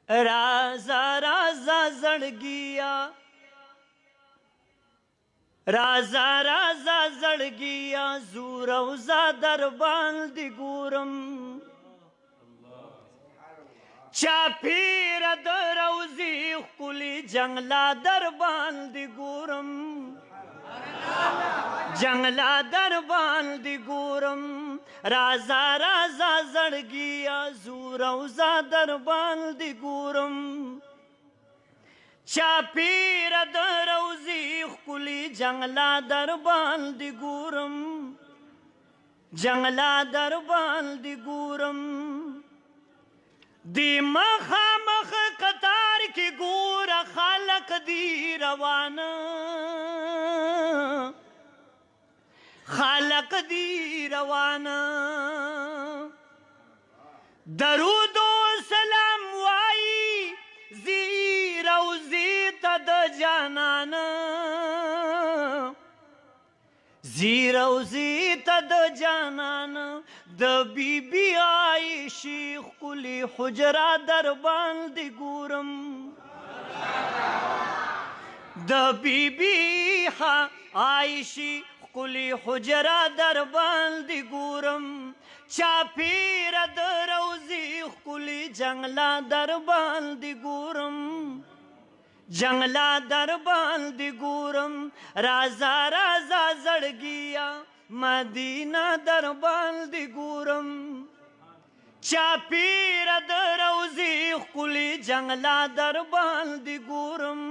رازا رازا زړګیا رازا رازا زړګیا زور او ز در باندې ګورم چاپیر د روزي ښکلي جنګلا در باندې ګورم جنگلا در باندې ګورم رازا رازا زړګیا زور او ز در باندې ګورم چاپیر د روزي ښکلي جنگلا در باندې ګورم جنگلا در باندې ګورم دی مخامخ قطار کې ګوره خلق دی روانه خالق دی روانه درود و سلام وائی زیر او زیت د جانانه زیر او زیت د جانانه د بی بی عائشی ښکلي حجره در باندې ګورم د بی بی عائشی ښکلي حجره در باندې ګورم چاپیر د روزي ښکلي جنګلا در باندې ګورم جنگلا در باندې ګورم رازا رازا زړګیا مدینه در باندې ګورم چاپیر د روزي ښکلي جنگلا در باندې ګورم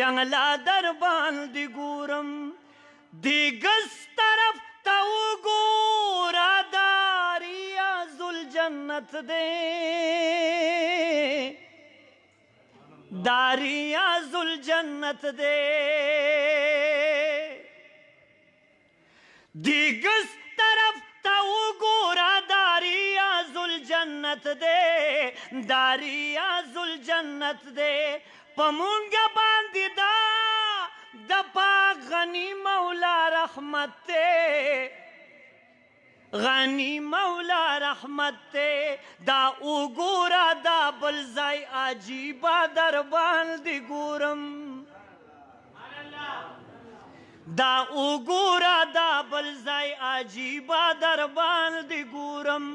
جنگلا در باندې ګورم دیگس طرف تا وګوره دا ریاض الجنت دی دا ریاض الجنت دی دیگس طرف تا وګوره دا ریاض الجنت دی دا ریاض الجنت دی په مونږ باندې دا د پاک غنی مولا رحمت تے غنی مولا رحمت تے دا وګوره دا بل ځای عجیبه در باندې ګورم دا وګوره دا بل ځای عجیبه در باندې ګورم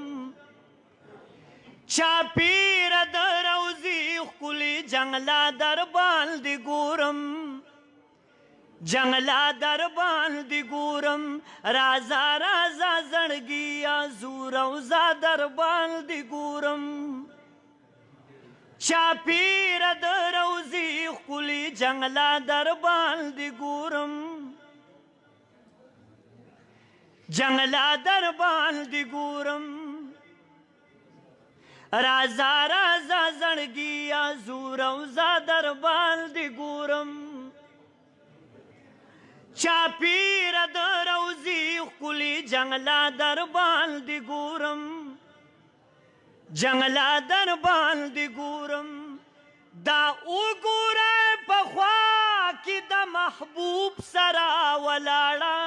چاپیر د روزي ښکلي جنګلا در باندې ګورم جنگلا در باندې ګورم رازا رازا زړګیا زور او ز در باندې ګورم چاپیر د روزي ښکلي جنگلا در باندې ګورم جنگلا در باندې ګورم رازا رازا زړګیا زور او ز در باندې ګورم چاپیر د روزي ښکلي جنگلا در باندې ګورم جنگلا در باندې ګورم دا وګوره پخوا کې د محبوب سره ولاړه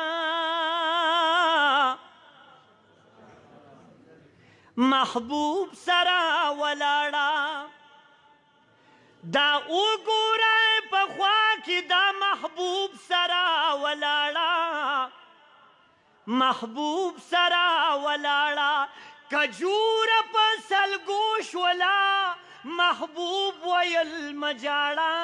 محبوب سره ولاړه دا وګوره پخوا کې دا محبوب سره ولاړه محبوب سره ولاړه کجوره په سلګو شوله محبوب ویل مجاړه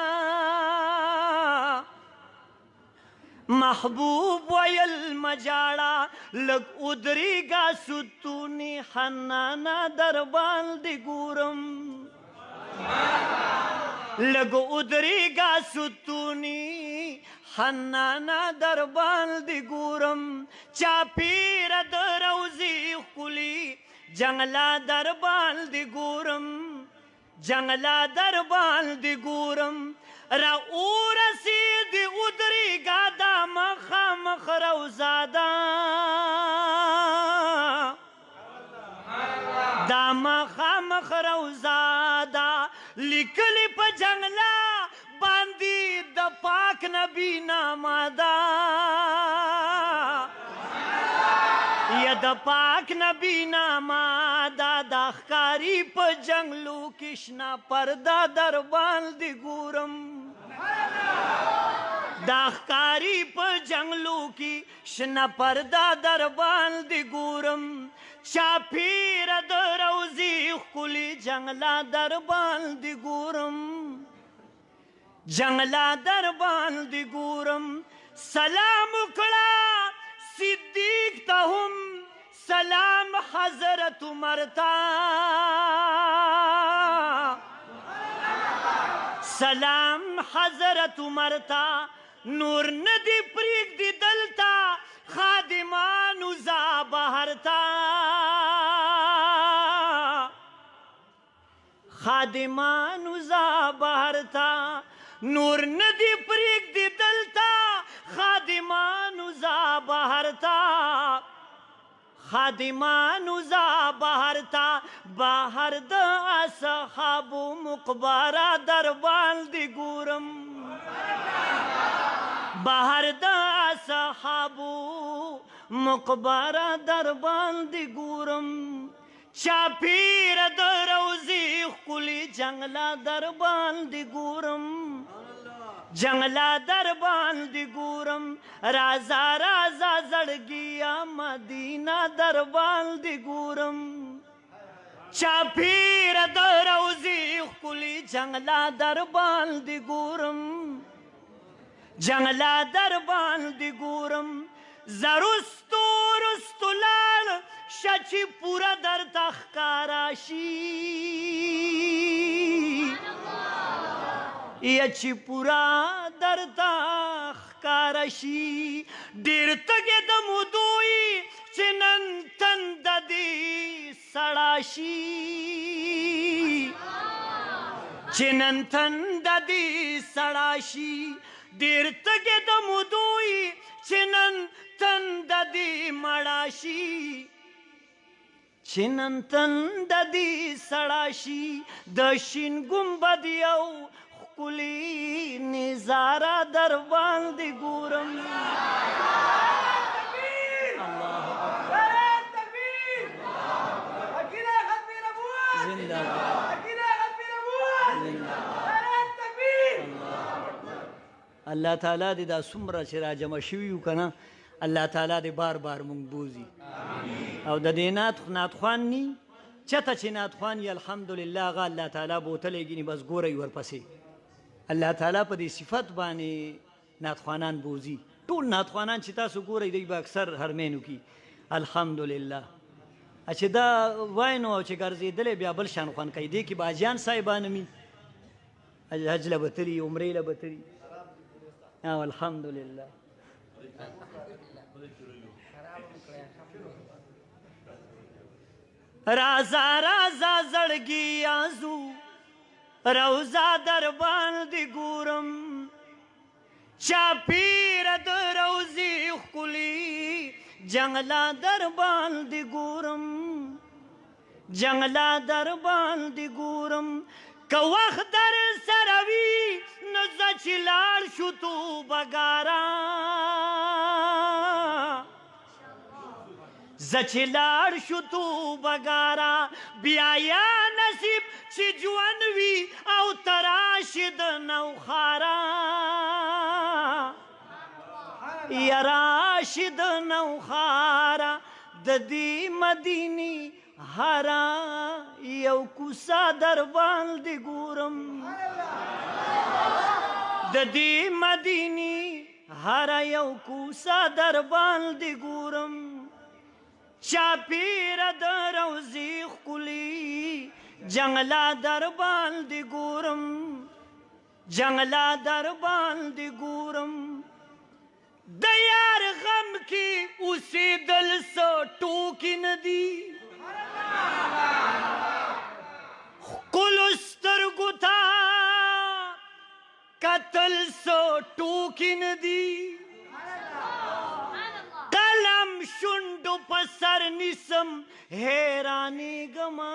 محبوب ویل مجاړه لږ ودرېږه ستوني حنانه در باندې ګورم لږ ودرېږه ستوني حنانه در باندې ګورم چاپیر د روزي ښکلي جنګلا در باندې ګورم جنګلا در باندې ګورم را ورسېدې ودرېږه دا مخامخ روضه ده دا مخامخ روضه ده لیکلي په جنګلا باندې د پاک نبی نامه ده یا د پاک نبی ناما دا د ښکاري په جنګلو کې شنه پرده در باندې ګورم دا ښکاري په جنګلو کې شنه پرده در باندې ګورم چاپیره د روضې ښکلي جنګله در باندې ګورم جنګله در باندې ګورم سلام وکړه صدیق ته هم سلام حضرت عمر ته سلام حضرت عمر ته نور ندی پریږدي دلته خادمانو ځه بهر ته خادمانو ځه بهر ته نور ندی پریږدي دلته خادمانو ځه بهر ته خادمانو ځه بهر ته بهر د اصحابو مقبره در باندې ګورم بهر د اصحابو مقبره در باندې ګورم چاپیره د روضې ښکلي جنګله در باندې ګورم جنګله در باندې ګورم رازه رازه زړګیه مدینه در باندې ګورم چاپیره د روضې ښکلي جنګله در باندې ګورم جنګله در باندې ګورم زه رستو رستو لاړ شه چې پوره درته ښکاره شي یا چې پوره درته ښکاره شي ډېر تږې د مودوي چې نن تنده دې سړه شي چې نن تنده دې سړه شي ډېر تږې د مودوي چې نن تنده دې مړه شي چې نن تنده دې سړه شي د شین ګمبد یو ښکلي نظاره در باندې ګورم الله تعالی دې دا څومره چې را جمع شوي یو که نه الله تعالی دې بار بار مونږ بوزي او د دې نعتخوان ني چته چې نعتخوان یې الحمدلله هغه الله تعالی بوتلی ګیني بس ګورئ ورپسې الله تعالی په دې صفت باندې نعتخوانان بوزي ټول نعتخوانان چې تاسو ګورئ دوی به اکثر حرمینو کې الحمدلله چې دا وای نو او چې ګرځېدلی بیا بل شان خوند کوي دې کې باجیان صاحبان مي حج له به تلي عمرې له به تلي او الحمدلله رازا رازا زړګي آزو روزا در باندې ګورم چاپیره د روضې ښکلي جنګله در باندې ګورم جنګله در باندې ګورم که وخت در سره وي نو زه چې لاړ شو توبه ګاره زه چې لاړ شو توبه ګاره بیا یا نصیب چې ژوند وي او ته راشي د نوخاره یا راشي د نوخاره د دې مدینې هره یو کوڅه در باندې ګورم د دې مدینې هره یو کوڅه در باندې ګورم چاپیره د روضې ښکلي جنګله در باندې ګورم جنګله در باندې ګورم د یار غم کې اوسېدل څه ټوکې نه دي ښکلو سترګو ته کتل څه ټوکې نه دي قلم شونډو په سر نیسم حیرانېږمه